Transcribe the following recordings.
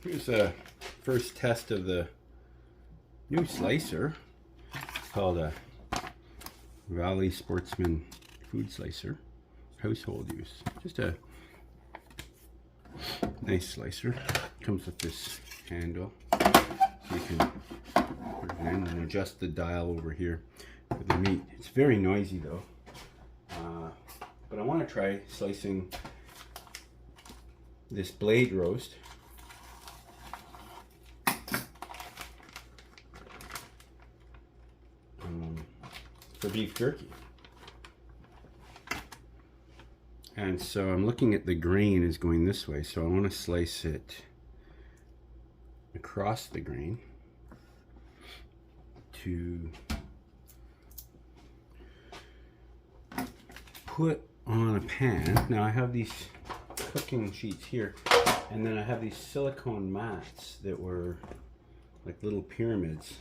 Here's a first test of the new slicer. It's called a Valley Sportsman food slicer, household use. Just a nice slicer. Comes with this handle, so you can put it in and adjust the dial over here for the meat. It's very noisy though, but I want to try slicing this blade roast. For beef jerky. And so I'm looking at the grain is going this way, so I want to slice it across the grain to put on a pan. Now I have these cooking sheets here, and then I have these silicone mats that were like little pyramids,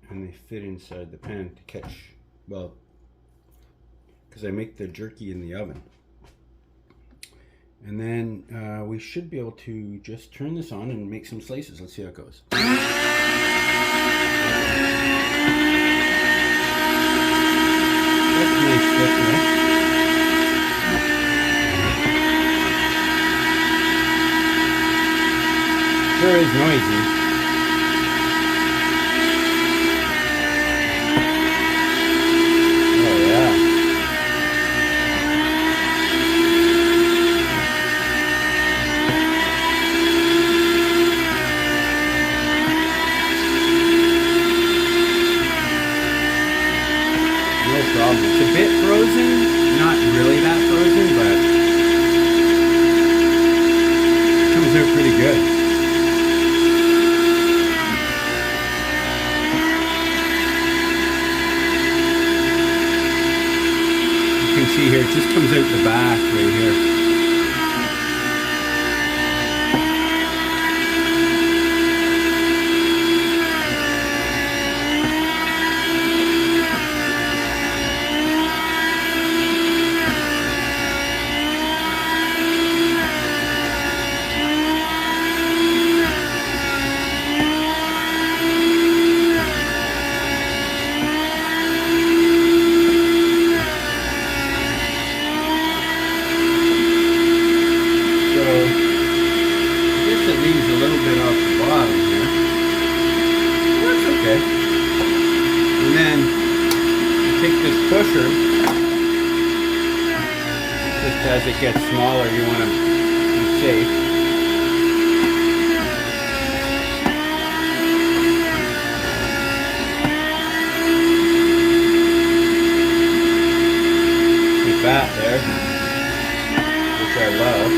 and they fit inside the pan to catch, well, because I make the jerky in the oven. And then we should be able to just turn this on and make some slices. Let's see how it goes. That's nice stuff, right? Sure is noisy. It's a bit frozen, not really that frozen, but it comes out pretty good. You can see here, it just comes out the back right here. And then you take this pusher, just as it gets smaller, you want to be safe. Like that there, which I love.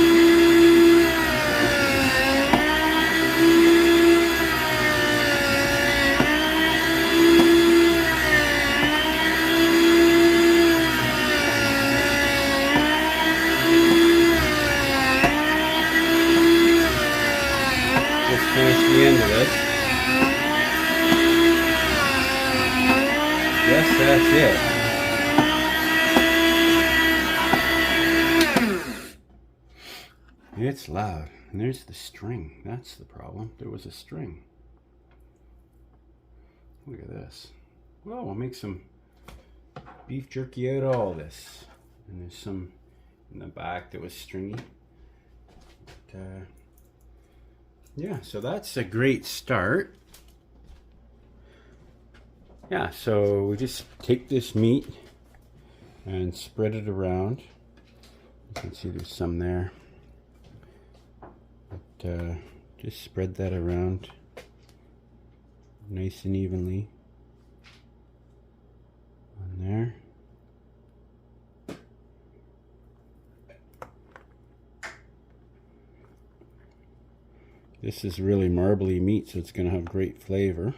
Finish the end of this. Yes, that's it. It's loud. And there's the string. That's the problem. There was a string. Look at this. Well, we'll make some beef jerky out of all this. And there's some in the back that was stringy. But, yeah, so that's a great start. Yeah, so we just take this meat and spread it around. You can see there's some there. But just spread that around nice and evenly on there. This is really marbly meat, so it's going to have great flavor.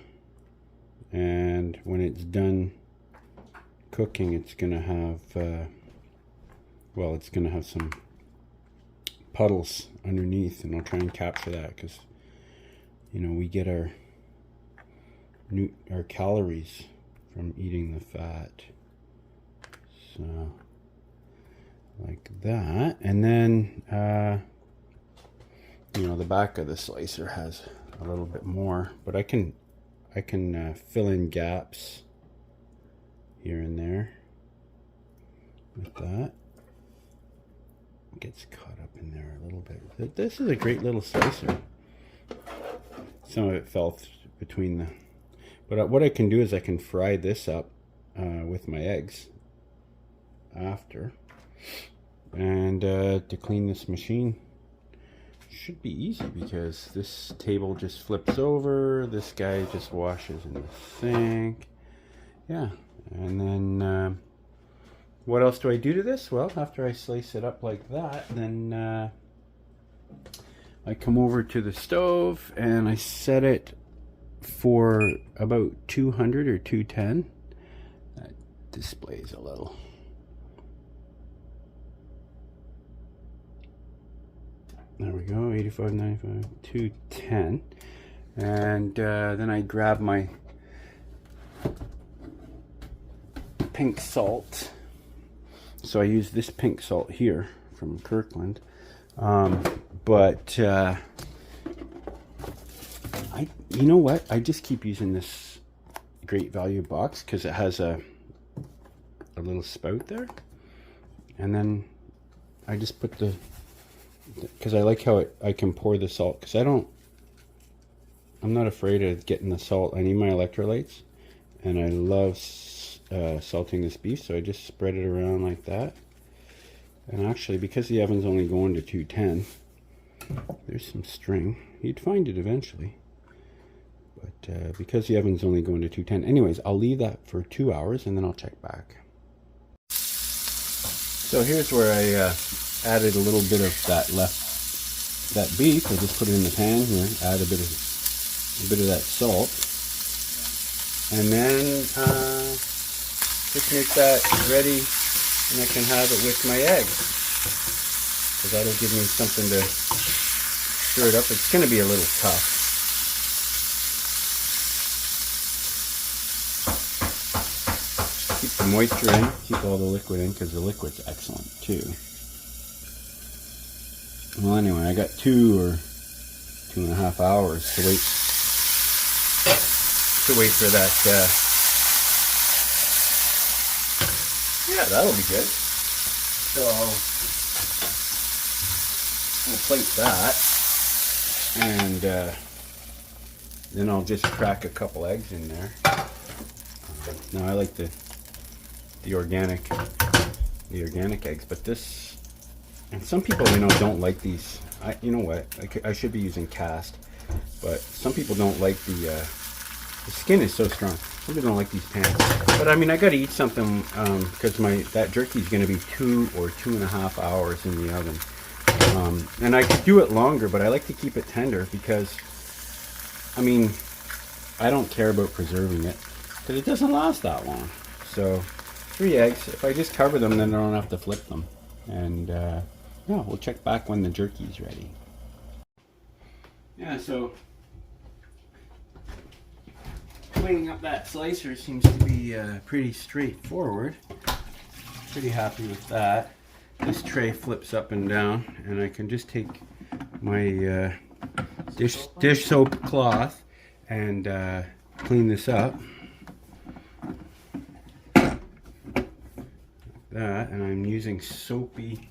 And when it's done cooking, it's going to have, well, it's going to have some puddles underneath, and I'll try and capture that because, you know, we get our calories from eating the fat. So, like that. And then the back of the slicer has a little bit more, but I can fill in gaps here and there with that. It gets caught up in there a little bit. This is a great little slicer. Some of it fell between the, but what I can do is I can fry this up with my eggs after, and to clean this machine should be easy because this table just flips over, this guy just washes in the sink. Yeah, and then what else do I do to this? Well, after I slice it up like that, then I come over to the stove and I set it for about 200 or 210. That displays a little. There we go, 85, 95, 210. And then I grab my pink salt. So I use this pink salt here from Kirkland. You know what? I just keep using this Great Value box because it has a little spout there. And then I just put because I like how I can pour the salt, because I'm not afraid of getting the salt. I need my electrolytes, and I love salting this beef, so I just spread it around like that. And actually, because the oven's only going to 210, there's some string. You'd find it eventually, but because the oven's only going to 210, anyways, I'll leave that for 2 hours and then I'll check back. So here's where I added a little bit of that beef. I just put it in the pan here, add a bit of that salt, and then just make that ready, and I can have it with my eggs, because that'll give me something to stir it up. It's going to be a little tough. Keep the moisture in, keep all the liquid in, because the liquid's excellent too. Well, anyway, I got 2 or 2.5 hours to wait for that. Yeah, that'll be good. So we'll plate that, and then I'll just crack a couple eggs in there. Now I like the organic eggs, but this. And some people, don't like these. You know what? I should be using cast, but some people don't like the skin is so strong. Some people don't like these pans. But I mean, I got to eat something because that jerky is going to be 2 or 2.5 hours in the oven, and I could do it longer, but I like to keep it tender because, I mean, I don't care about preserving it because it doesn't last that long. So 3 eggs. If I just cover them, then I don't have to flip them. And yeah, we'll check back when the jerky's ready. Yeah, so cleaning up that slicer seems to be pretty straightforward. Pretty happy with that. This tray flips up and down, and I can just take my dish soap cloth and clean this up. That, and I'm using soapy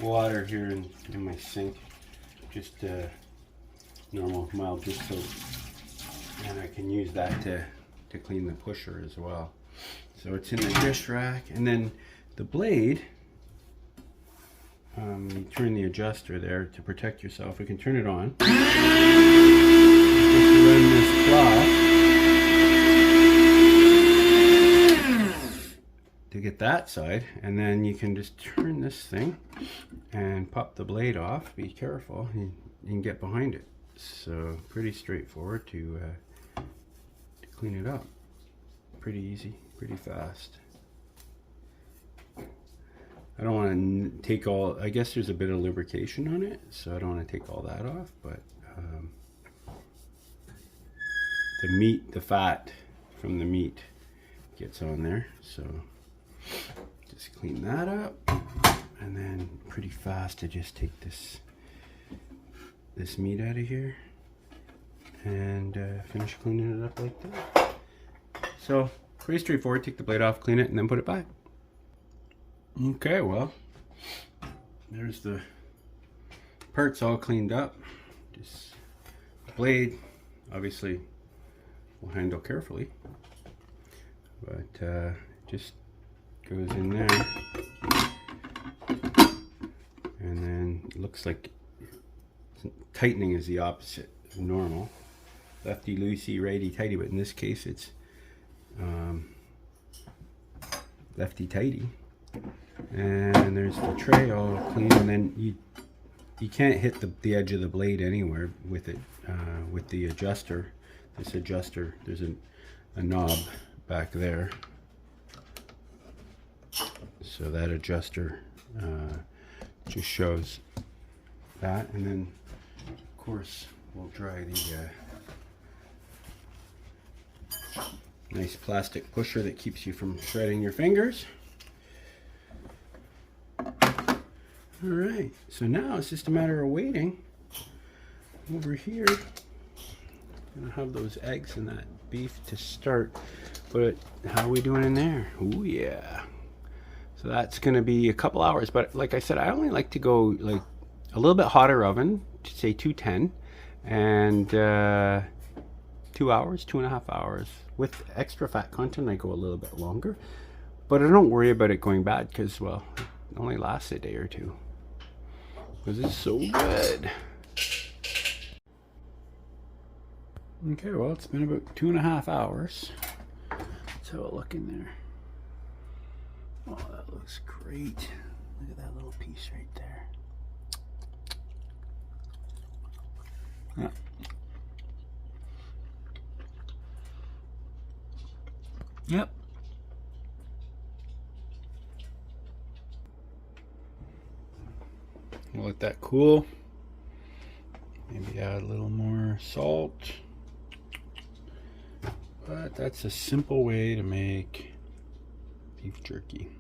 water here in my sink, just normal mild dish soap, and I can use that to clean the pusher as well. So it's in the dish rack, and then the blade, you turn the adjuster there to protect yourself. We can turn it on. Just run this cloth to get that side, and then you can just turn this thing and pop the blade off. Be careful, you can get behind it. So pretty straightforward to clean it up. Pretty easy, pretty fast. I don't want to take all, I guess there's a bit of lubrication on it, so I don't want to take all that off, but the fat from the meat gets on there, so just clean that up, and then pretty fast to just take this this meat out of here and finish cleaning it up like that. So pretty straightforward. Take the blade off, clean it, and then put it back. Okay, well, there's the parts all cleaned up. Just the blade, obviously, we'll handle carefully, but just goes in there, and then it looks like tightening is the opposite of normal. Lefty loosey, righty tighty, but in this case it's lefty tighty. And there's the tray all clean, and then you can't hit the edge of the blade anywhere with it, with the adjuster. This adjuster, there's a knob back there, so that adjuster just shows that. And then of course we'll dry the nice plastic pusher that keeps you from shredding your fingers. Alright, so now it's just a matter of waiting. Over here, I'm gonna have those eggs and that beef to start. But how are we doing in there? Oh yeah. So that's gonna be a couple hours, but like I said, I only like to go like a little bit hotter oven, to say 210, and 2 hours, 2.5 hours. With extra fat content, I go a little bit longer, but I don't worry about it going bad because, well, it only lasts a day or two because it's so good. Okay, well, it's been about 2.5 hours. Let's have a look in there. Oh, that looks great. Look at that little piece right there. Yeah. Yep. We'll let that cool. Maybe add a little more salt. But that's a simple way to make beef jerky.